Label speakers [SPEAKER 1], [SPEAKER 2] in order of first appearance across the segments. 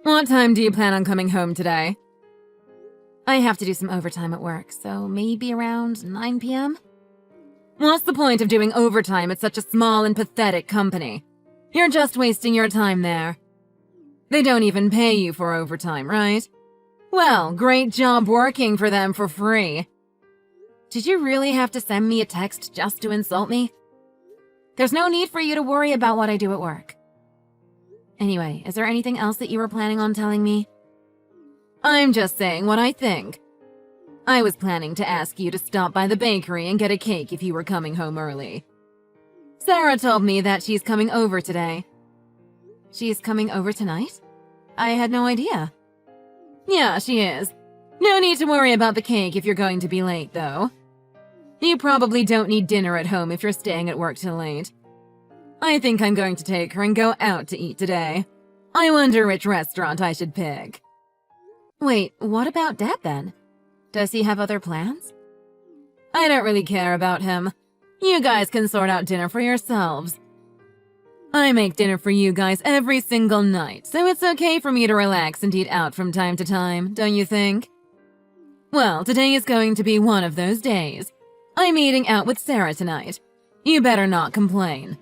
[SPEAKER 1] What time do you plan on coming home today? I have to do some overtime at work, so maybe around 9 p.m.? What's the point of doing overtime at such a small and pathetic company? You're just wasting your time there. They don't even pay you for overtime, right? Well, great job working for them for free. Did you really have to send me a text just to insult me? There's no need for you to worry about what I do at work. Anyway, is there anything else that you were planning on telling me? I'm just saying what I think. I was planning to ask you to stop by the bakery and get a cake if you were coming home early. Sarah told me that she's coming over today. She's coming over tonight? I had no idea. Yeah, she is. No need to worry about the cake if you're going to be late, though. You probably don't need dinner at home if you're staying at work till late. I think I'm going to take her and go out to eat today. I wonder which restaurant I should pick. Wait, what about Dad then? Does he have other plans? I don't really care about him. You guys can sort out dinner for yourselves. I make dinner for you guys every single night, so it's okay for me to relax and eat out from time to time, don't you think? Well, today is going to be one of those days. I'm eating out with Sarah tonight. You better not complain.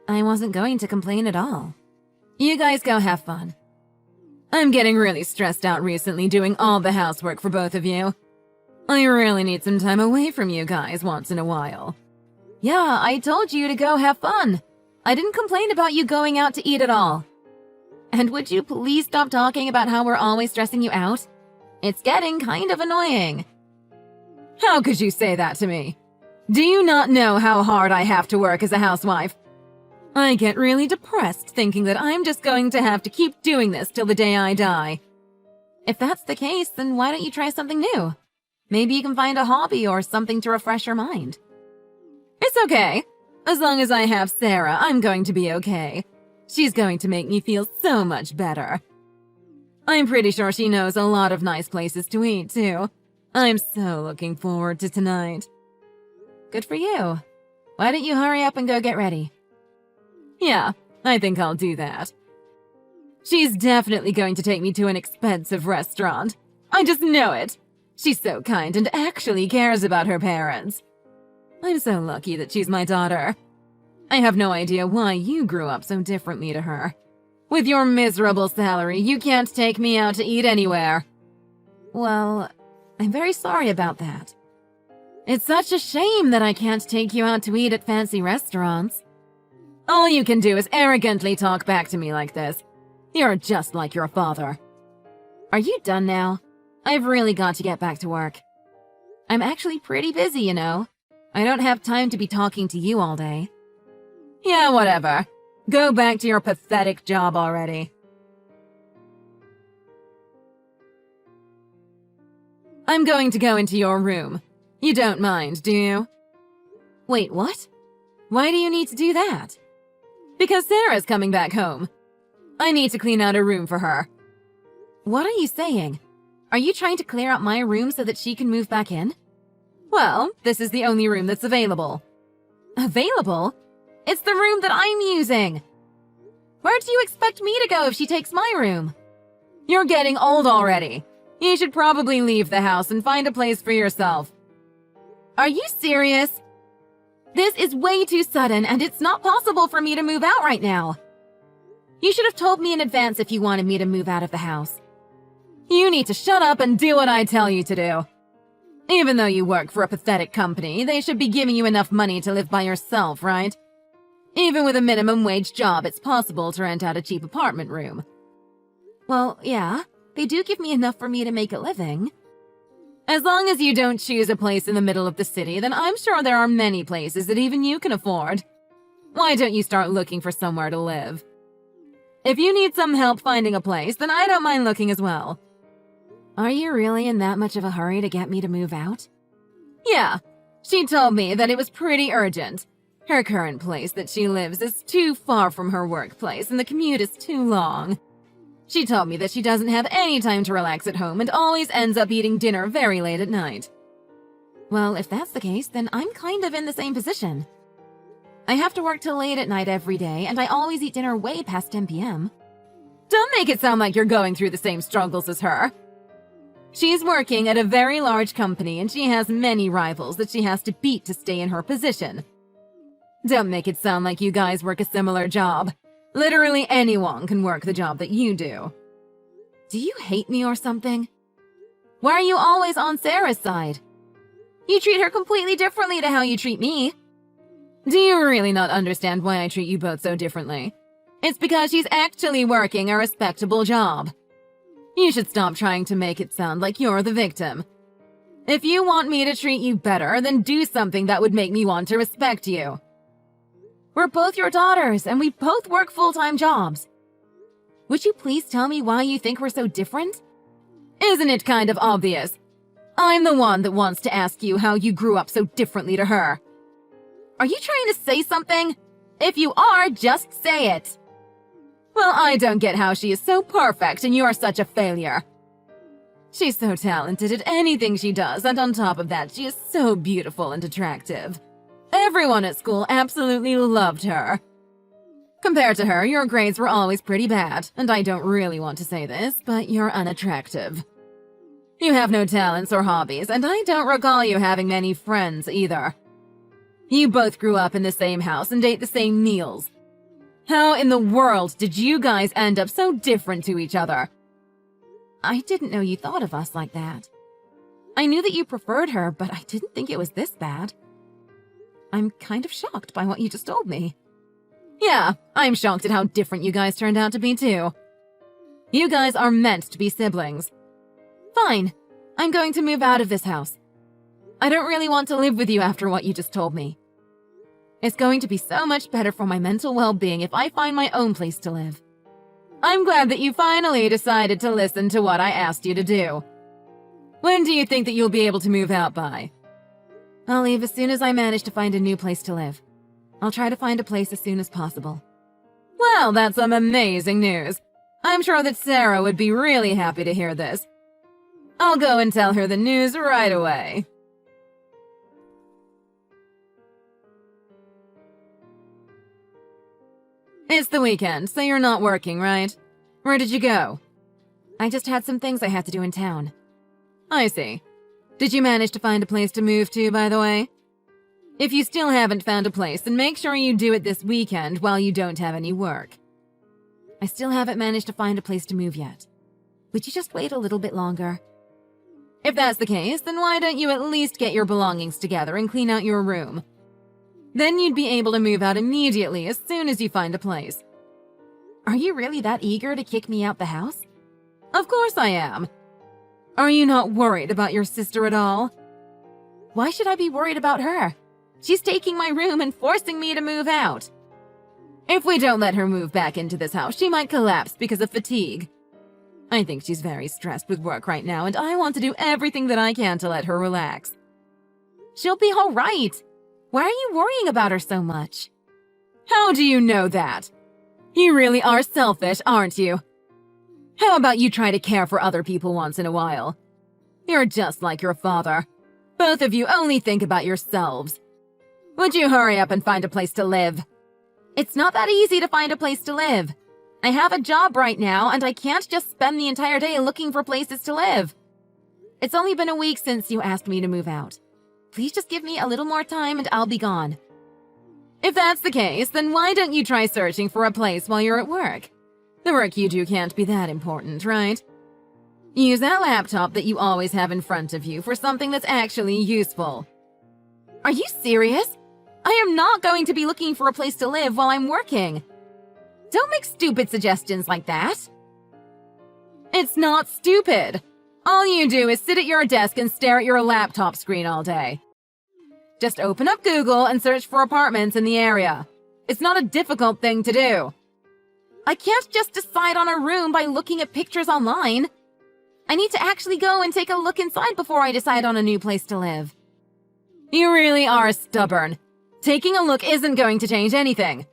[SPEAKER 1] I wasn't going to complain at all. You guys go have fun. I'm getting really stressed out recently doing all the housework for both of you. I really need some time away from you guys once in a while. Yeah, I told you to go have fun. I didn't complain about you going out to eat at all. And would you please stop talking about how we're always stressing you out? It's getting kind of annoying. How could you say that to me? Do you not know how hard I have to work as a housewife? I get really depressed thinking that I'm just going to have to keep doing this till the day I die. If that's the case, then why don't you try something new? Maybe you can find a hobby or something to refresh your mind. It's okay. As long as I have Sarah, I'm going to be okay. She's going to make me feel so much better. I'm pretty sure she knows a lot of nice places to eat, too. I'm so looking forward to tonight. Good for you. Why don't you hurry up and go get ready? Yeah, I think I'll do that. She's definitely going to take me to an expensive restaurant. I just know it. She's so kind and actually cares about her parents. I'm so lucky that she's my daughter. I have no idea why you grew up so differently to her. With your miserable salary, you can't take me out to eat anywhere. Well, I'm very sorry about that. It's such a shame that I can't take you out to eat at fancy restaurants. All you can do is arrogantly talk back to me like this. You're just like your father. Are you done now? I've really got to get back to work. I'm actually pretty busy, you know. I don't have time to be talking to you all day. Yeah, whatever. Go back to your pathetic job already. I'm going to go into your room. You don't mind, do you? Wait, what? Why do you need to do that? Because Sarah's coming back home. I need to clean out a room for her. What are you saying? Are you trying to clear out my room so that she can move back in? Well, this is the only room that's available. Available? It's the room that I'm using. Where do you expect me to go if she takes my room? You're getting old already. You should probably leave the house and find a place for yourself. Are you serious? This is way too sudden, and it's not possible for me to move out right now. You should have told me in advance if you wanted me to move out of the house. You need to shut up and do what I tell you to do. Even though you work for a pathetic company, they should be giving you enough money to live by yourself, right? Even with a minimum wage job, it's possible to rent out a cheap apartment room. Well, yeah, they do give me enough for me to make a living. As long as you don't choose a place in the middle of the city, then I'm sure there are many places that even you can afford. Why don't you start looking for somewhere to live? If you need some help finding a place, then I don't mind looking as well. Are you really in that much of a hurry to get me to move out? Yeah, she told me that it was pretty urgent. Her current place that she lives is too far from her workplace and the commute is too long. She told me that she doesn't have any time to relax at home and always ends up eating dinner very late at night. Well, if that's the case, then I'm kind of in the same position. I have to work till late at night every day, and I always eat dinner way past 10 p.m. Don't make it sound like you're going through the same struggles as her. She's working at a very large company and she has many rivals that she has to beat to stay in her position. Don't make it sound like you guys work a similar job. Literally anyone can work the job that you do. Do you hate me or something? Why are you always on Sarah's side? You treat her completely differently to how you treat me. Do you really not understand why I treat you both so differently? It's because she's actually working a respectable job. You should stop trying to make it sound like you're the victim. If you want me to treat you better, then do something that would make me want to respect you. We're both your daughters, and we both work full-time jobs. Would you please tell me why you think we're so different? Isn't it kind of obvious? I'm the one that wants to ask you how you grew up so differently to her. Are you trying to say something? If you are, just say it. Well, I don't get how she is so perfect and you're such a failure. She's so talented at anything she does, and on top of that, she is so beautiful and attractive. Everyone at school absolutely loved her. Compared to her, your grades were always pretty bad, and I don't really want to say this, but you're unattractive. You have no talents or hobbies, and I don't recall you having many friends either. You both grew up in the same house and ate the same meals. How in the world did you guys end up so different to each other? I didn't know you thought of us like that. I knew that you preferred her, but I didn't think it was this bad. I'm kind of shocked by what you just told me. Yeah, I'm shocked at how different you guys turned out to be too. You guys are meant to be siblings. Fine, I'm going to move out of this house. I don't really want to live with you after what you just told me. It's going to be so much better for my mental well-being if I find my own place to live. I'm glad that you finally decided to listen to what I asked you to do. When do you think that you'll be able to move out by? I'll leave as soon as I manage to find a new place to live. I'll try to find a place as soon as possible. Well, that's some amazing news. I'm sure that Sarah would be really happy to hear this. I'll go and tell her the news right away. It's the weekend, so you're not working, right? Where did you go? I just had some things I had to do in town. I see. Did you manage to find a place to move to, by the way? If you still haven't found a place, then make sure you do it this weekend while you don't have any work. I still haven't managed to find a place to move yet. Would you just wait a little bit longer? If that's the case, then why don't you at least get your belongings together and clean out your room? Then you'd be able to move out immediately as soon as you find a place. Are you really that eager to kick me out the house? Of course I am. Are you not worried about your sister at all? Why should I be worried about her? She's taking my room and forcing me to move out. If we don't let her move back into this house, she might collapse because of fatigue. I think she's very stressed with work right now, and I want to do everything that I can to let her relax. She'll be all right. Why are you worrying about her so much? How do you know that? You really are selfish, aren't you? How about you try to care for other people once in a while? You're just like your father. Both of you only think about yourselves. Would you hurry up and find a place to live? It's not that easy to find a place to live. I have a job right now, and I can't just spend the entire day looking for places to live. It's only been a week since you asked me to move out. Please just give me a little more time and I'll be gone. If that's the case, then why don't you try searching for a place while you're at work? The work you do can't be that important, right? Use that laptop that you always have in front of you for something that's actually useful. Are you serious? I am not going to be looking for a place to live while I'm working. Don't make stupid suggestions like that. It's not stupid. All you do is sit at your desk and stare at your laptop screen all day. Just open up Google and search for apartments in the area. It's not a difficult thing to do. I can't just decide on a room by looking at pictures online. I need to actually go and take a look inside before I decide on a new place to live. You really are stubborn. Taking a look isn't going to change anything.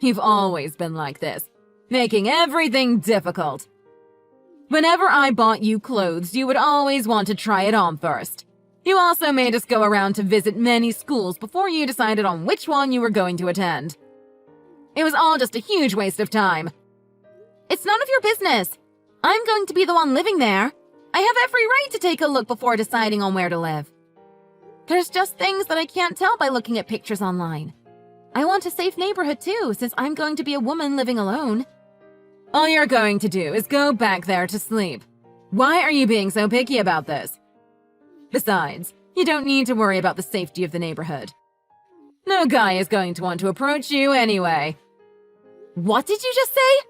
[SPEAKER 1] You've always been like this, making everything difficult. Whenever I bought you clothes, you would always want to try it on first. You also made us go around to visit many schools before you decided on which one you were going to attend. It was all just a huge waste of time. It's none of your business. I'm going to be the one living there. I have every right to take a look before deciding on where to live. There's just things that I can't tell by looking at pictures online. I want a safe neighborhood too, since I'm going to be a woman living alone. All you're going to do is go back there to sleep. Why are you being so picky about this? Besides, you don't need to worry about the safety of the neighborhood. No guy is going to want to approach you anyway. What did you just say?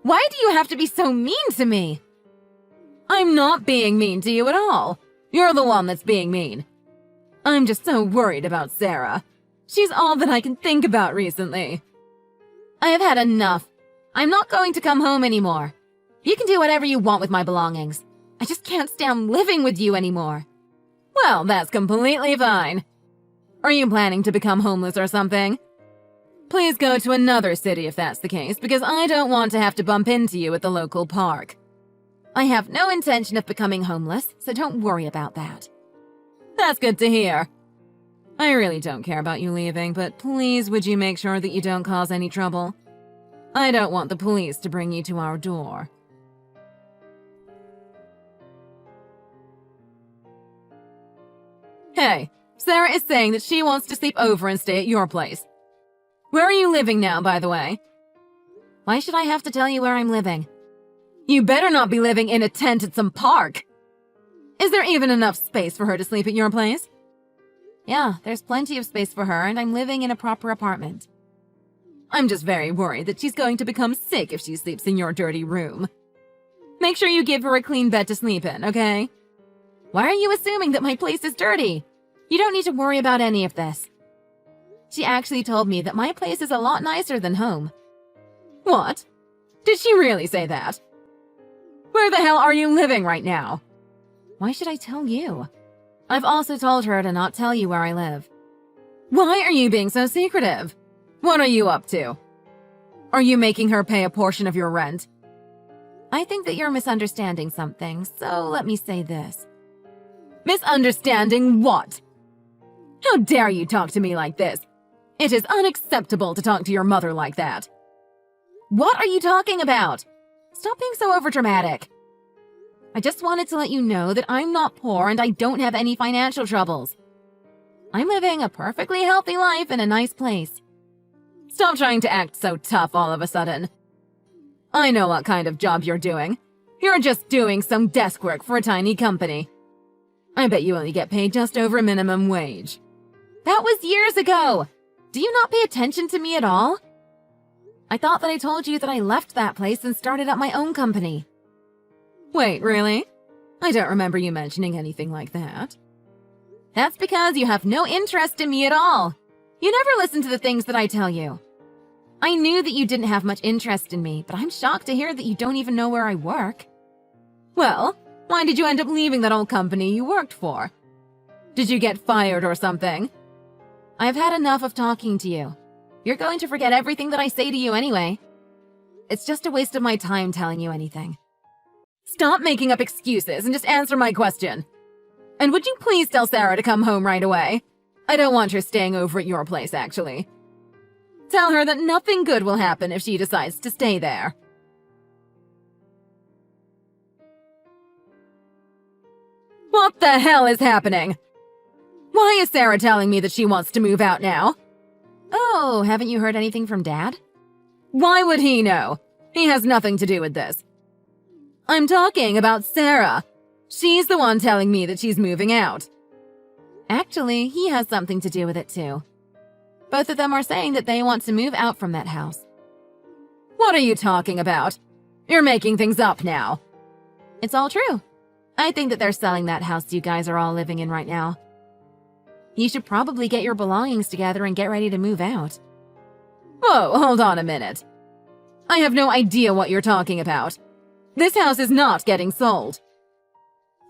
[SPEAKER 1] Why do you have to be so mean to me? I'm not being mean to you at all. You're the one that's being mean. I'm just so worried about Sarah. She's all that I can think about recently. I have had enough. I'm not going to come home anymore. You can do whatever you want with my belongings. I just can't stand living with you anymore. Well, that's completely fine. Are you planning to become homeless or something? Please go to another city if that's the case, because I don't want to have to bump into you at the local park. I have no intention of becoming homeless, so don't worry about that. That's good to hear. I really don't care about you leaving, but please would you make sure that you don't cause any trouble? I don't want the police to bring you to our door. Hey, Sarah is saying that she wants to sleep over and stay at your place. Where are you living now, by the way? Why should I have to tell you where I'm living? You better not be living in a tent at some park. Is there even enough space for her to sleep at your place? Yeah, there's plenty of space for her, and I'm living in a proper apartment. I'm just very worried that she's going to become sick if she sleeps in your dirty room. Make sure you give her a clean bed to sleep in, okay? Why are you assuming that my place is dirty? You don't need to worry about any of this. She actually told me that my place is a lot nicer than home. What? Did she really say that? Where the hell are you living right now? Why should I tell you? I've also told her to not tell you where I live. Why are you being so secretive? What are you up to? Are you making her pay a portion of your rent? I think that you're misunderstanding something, so let me say this. Misunderstanding what? How dare you talk to me like this? It is unacceptable to talk to your mother like that. What are you talking about? Stop being so overdramatic. I just wanted to let you know that I'm not poor and I don't have any financial troubles. I'm living a perfectly healthy life in a nice place. Stop trying to act so tough all of a sudden. I know what kind of job you're doing. You're just doing some desk work for a tiny company. I bet you only get paid just over minimum wage. That was years ago. Do you not pay attention to me at all? I thought that I told you that I left that place and started up my own company. Wait, really? I don't remember you mentioning anything like that. That's because you have no interest in me at all. You never listen to the things that I tell you. I knew that you didn't have much interest in me, but I'm shocked to hear that you don't even know where I work. Well, why did you end up leaving that old company you worked for? Did you get fired or something? I've had enough of talking to you. You're going to forget everything that I say to you anyway. It's just a waste of my time telling you anything. Stop making up excuses and just answer my question. And would you please tell Sarah to come home right away? I don't want her staying over at your place, actually. Tell her that nothing good will happen if she decides to stay there. What the hell is happening? Why is Sarah telling me that she wants to move out now? Oh, haven't you heard anything from Dad? Why would he know? He has nothing to do with this. I'm talking about Sarah. She's the one telling me that she's moving out. Actually, he has something to do with it too. Both of them are saying that they want to move out from that house. What are you talking about? You're making things up now. It's all true. I think that they're selling that house you guys are all living in right now. You should probably get your belongings together and get ready to move out. Whoa, hold on a minute. I have no idea what you're talking about. This house is not getting sold.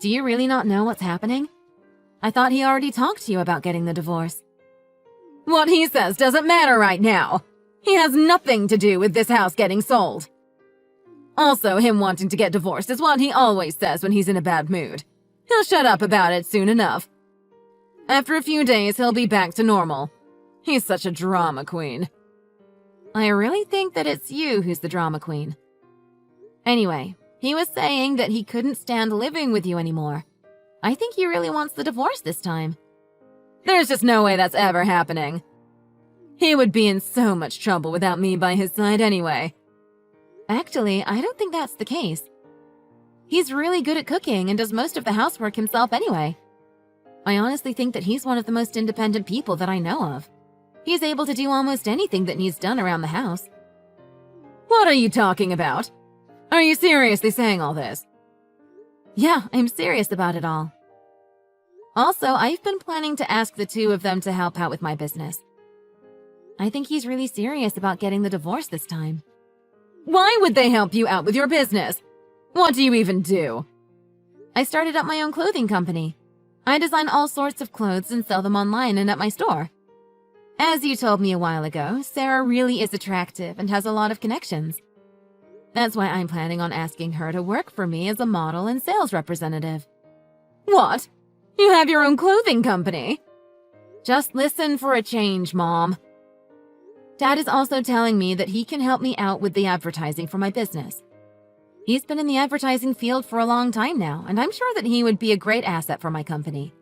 [SPEAKER 1] Do you really not know what's happening? I thought he already talked to you about getting the divorce. What he says doesn't matter right now. He has nothing to do with this house getting sold. Also, him wanting to get divorced is what he always says when he's in a bad mood. He'll shut up about it soon enough. After a few days, he'll be back to normal. He's such a drama queen. I really think that it's you who's the drama queen. Anyway, he was saying that he couldn't stand living with you anymore. I think he really wants the divorce this time. There's just no way that's ever happening. He would be in so much trouble without me by his side anyway. Actually, I don't think that's the case. He's really good at cooking and does most of the housework himself anyway. I honestly think that he's one of the most independent people that I know of. He's able to do almost anything that needs done around the house. What are you talking about? Are you seriously saying all this? Yeah, I'm serious about it all. Also, I've been planning to ask the two of them to help out with my business. I think he's really serious about getting the divorce this time. Why would they help you out with your business? What do you even do? I started up my own clothing company. I design all sorts of clothes and sell them online and at my store. As you told me a while ago, Sarah really is attractive and has a lot of connections. That's why I'm planning on asking her to work for me as a model and sales representative. What? You have your own clothing company? Just listen for a change, Mom. Dad is also telling me that he can help me out with the advertising for my business. He's been in the advertising field for a long time now, and I'm sure that he would be a great asset for my company.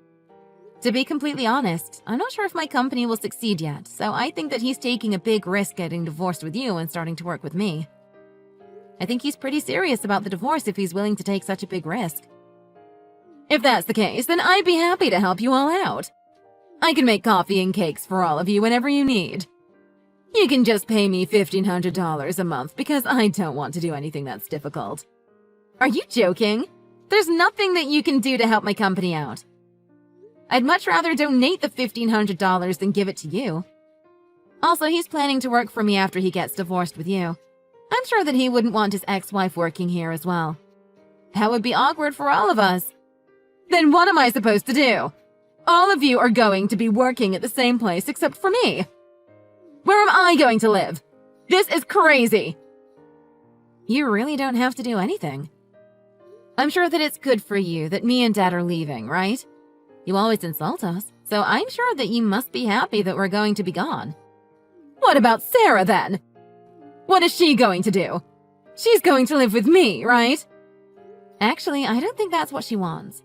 [SPEAKER 1] To be completely honest, I'm not sure if my company will succeed yet, so I think that he's taking a big risk getting divorced with you and starting to work with me. I think he's pretty serious about the divorce if he's willing to take such a big risk. If that's the case, then I'd be happy to help you all out. I can make coffee and cakes for all of you whenever you need. You can just pay me $1,500 a month because I don't want to do anything that's difficult. Are you joking? There's nothing that you can do to help my company out. I'd much rather donate the $1,500 than give it to you. Also, he's planning to work for me after he gets divorced with you. I'm sure that he wouldn't want his ex-wife working here as well. That would be awkward for all of us. Then what am I supposed to do? All of you are going to be working at the same place except for me. Where am I going to live? This is crazy. You really don't have to do anything. I'm sure that it's good for you that me and Dad are leaving, right? You always insult us, so I'm sure that you must be happy that we're going to be gone. What about Sarah, then? What is she going to do? She's going to live with me, right? Actually, I don't think that's what she wants.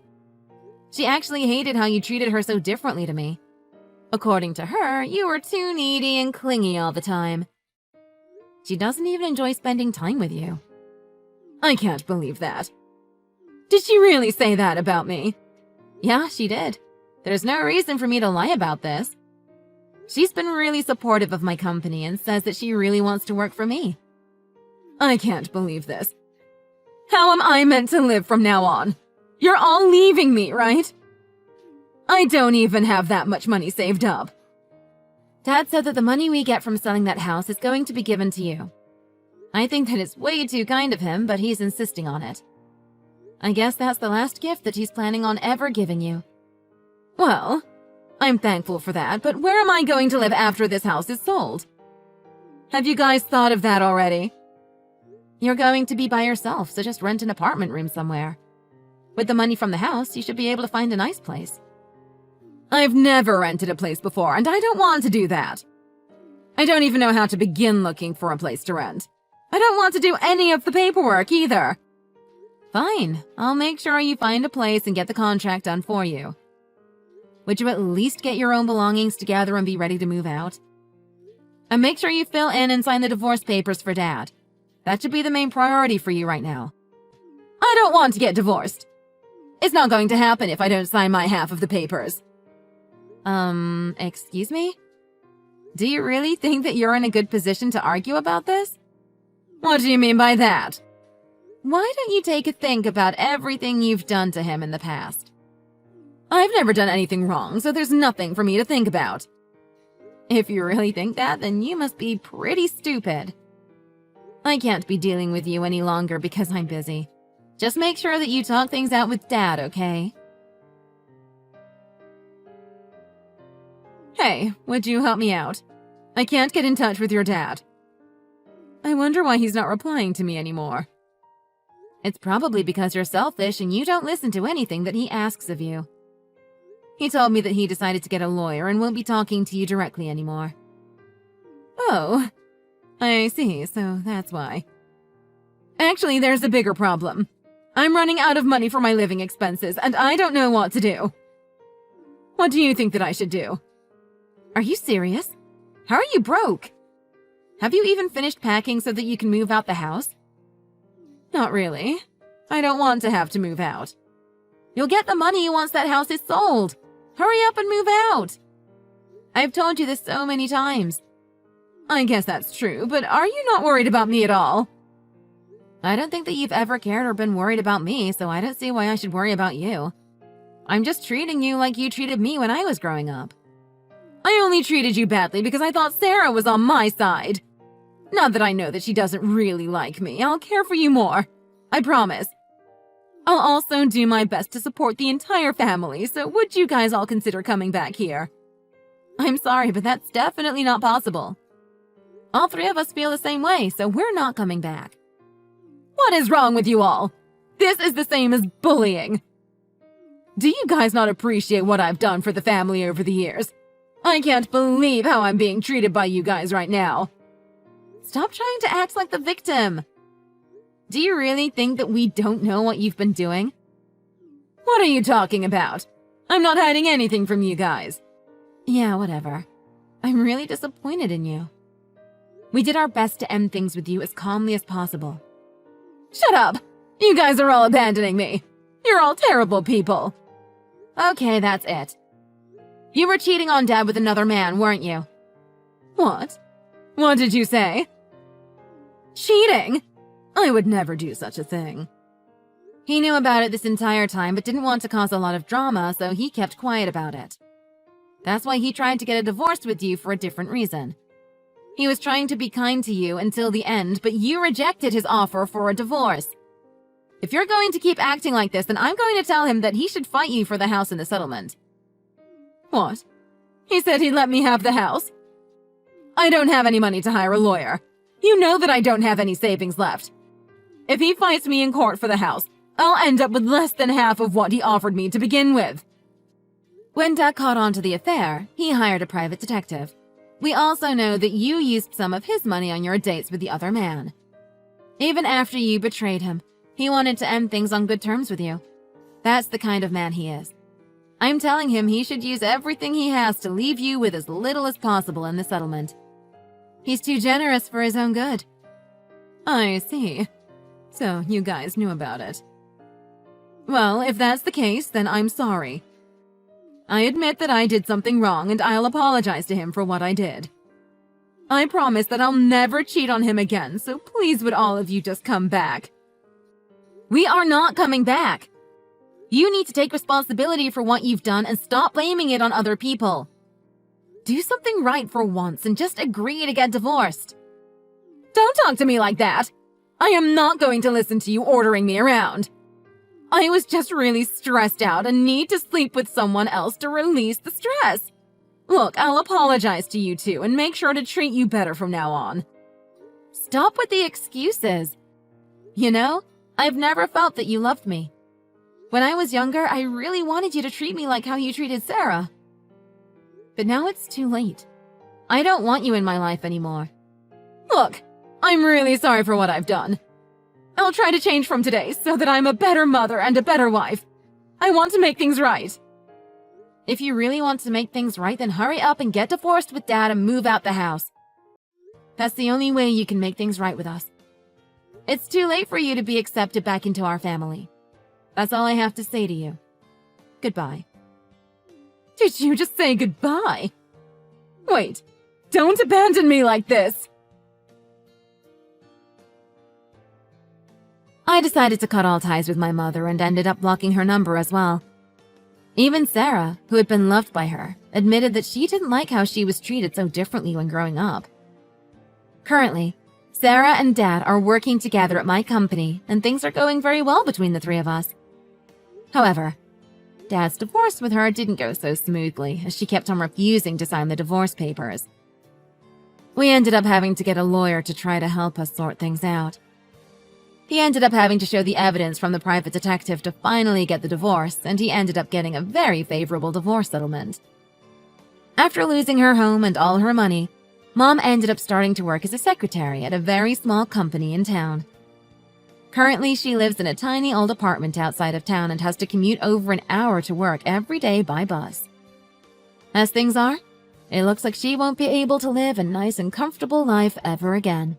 [SPEAKER 1] She actually hated how you treated her so differently to me. According to her, you were too needy and clingy all the time. She doesn't even enjoy spending time with you. I can't believe that. Did she really say that about me? Yeah, she did. There's no reason for me to lie about this. She's been really supportive of my company and says that she really wants to work for me. I can't believe this. How am I meant to live from now on? You're all leaving me, right? I don't even have that much money saved up. Dad said that the money we get from selling that house is going to be given to you. I think that it's way too kind of him, but he's insisting on it. I guess that's the last gift that he's planning on ever giving you. Well, I'm thankful for that, but where am I going to live after this house is sold? Have you guys thought of that already? You're going to be by yourself, so just rent an apartment room somewhere. With the money from the house, you should be able to find a nice place. I've never rented a place before, and I don't want to do that. I don't even know how to begin looking for a place to rent. I don't want to do any of the paperwork either. Fine, I'll make sure you find a place and get the contract done for you. Would you at least get your own belongings together and be ready to move out? And make sure you fill in and sign the divorce papers for Dad. That should be the main priority for you right now. I don't want to get divorced. It's not going to happen if I don't sign my half of the papers. Excuse me? Do you really think that you're in a good position to argue about this? What do you mean by that? Why don't you take a think about everything you've done to him in the past? I've never done anything wrong, so there's nothing for me to think about. If you really think that, then you must be pretty stupid. I can't be dealing with you any longer because I'm busy. Just make sure that you talk things out with Dad, okay? Hey, would you help me out? I can't get in touch with your dad. I wonder why he's not replying to me anymore. It's probably because you're selfish and you don't listen to anything that he asks of you. He told me that he decided to get a lawyer and won't be talking to you directly anymore. Oh, I see, so that's why. Actually, there's a bigger problem. I'm running out of money for my living expenses, and I don't know what to do. What do you think that I should do? Are you serious? How are you broke? Have you even finished packing so that you can move out the house? Not really. I don't want to have to move out. You'll get the money once that house is sold. Hurry up and move out. I've told you this so many times. I guess that's true, but are you not worried about me at all? I don't think that you've ever cared or been worried about me, so I don't see why I should worry about you. I'm just treating you like you treated me when I was growing up. I only treated you badly because I thought Sarah was on my side. Now that I know that she doesn't really like me, I'll care for you more. I promise. I'll also do my best to support the entire family, so would you guys all consider coming back here? I'm sorry, but that's definitely not possible. All three of us feel the same way, so we're not coming back. What is wrong with you all? This is the same as bullying. Do you guys not appreciate what I've done for the family over the years? I can't believe how I'm being treated by you guys right now. Stop trying to act like the victim. Do you really think that we don't know what you've been doing? What are you talking about? I'm not hiding anything from you guys. Yeah, whatever. I'm really disappointed in you. We did our best to end things with you as calmly as possible. Shut up! You guys are all abandoning me. You're all terrible people. Okay, that's it. You were cheating on Dad with another man, weren't you? What? What did you say? Cheating? I would never do such a thing. He knew about it this entire time but didn't want to cause a lot of drama, so he kept quiet about it. That's why he tried to get a divorce with you for a different reason. He was trying to be kind to you until the end, but you rejected his offer for a divorce. If you're going to keep acting like this, then I'm going to tell him that he should fight you for the house in the settlement. What? He said he'd let me have the house? I don't have any money to hire a lawyer. You know that I don't have any savings left. If he fights me in court for the house, I'll end up with less than half of what he offered me to begin with. When Dad caught on to the affair, he hired a private detective. We also know that you used some of his money on your dates with the other man. Even after you betrayed him, he wanted to end things on good terms with you. That's the kind of man he is. I'm telling him he should use everything he has to leave you with as little as possible in the settlement. He's too generous for his own good. I see. So you guys knew about it. Well, if that's the case, then I'm sorry. I admit that I did something wrong and I'll apologize to him for what I did. I promise that I'll never cheat on him again, so please would all of you just come back. We are not coming back. You need to take responsibility for what you've done and stop blaming it on other people. Do something right for once and just agree to get divorced. Don't talk to me like that. I am not going to listen to you ordering me around. I was just really stressed out and need to sleep with someone else to release the stress. Look, I'll apologize to you two and make sure to treat you better from now on. Stop with the excuses. You know, I've never felt that you loved me. When I was younger, I really wanted you to treat me like how you treated Sarah. But now it's too late. I don't want you in my life anymore. Look, I'm really sorry for what I've done. I'll try to change from today so that I'm a better mother and a better wife. I want to make things right. If you really want to make things right, then hurry up and get divorced with Dad and move out the house. That's the only way you can make things right with us. It's too late for you to be accepted back into our family. That's all I have to say to you. Goodbye. Did you just say goodbye? Wait, don't abandon me like this! I decided to cut all ties with my mother and ended up blocking her number as well. Even Sarah, who had been loved by her, admitted that she didn't like how she was treated so differently when growing up. Currently, Sarah and Dad are working together at my company and things are going very well between the three of us. However, Dad's divorce with her didn't go so smoothly as she kept on refusing to sign the divorce papers. We ended up having to get a lawyer to try to help us sort things out. He ended up having to show the evidence from the private detective to finally get the divorce, and he ended up getting a very favorable divorce settlement. After losing her home and all her money, Mom ended up starting to work as a secretary at a very small company in town. Currently, she lives in a tiny old apartment outside of town and has to commute over an hour to work every day by bus. As things are, it looks like she won't be able to live a nice and comfortable life ever again.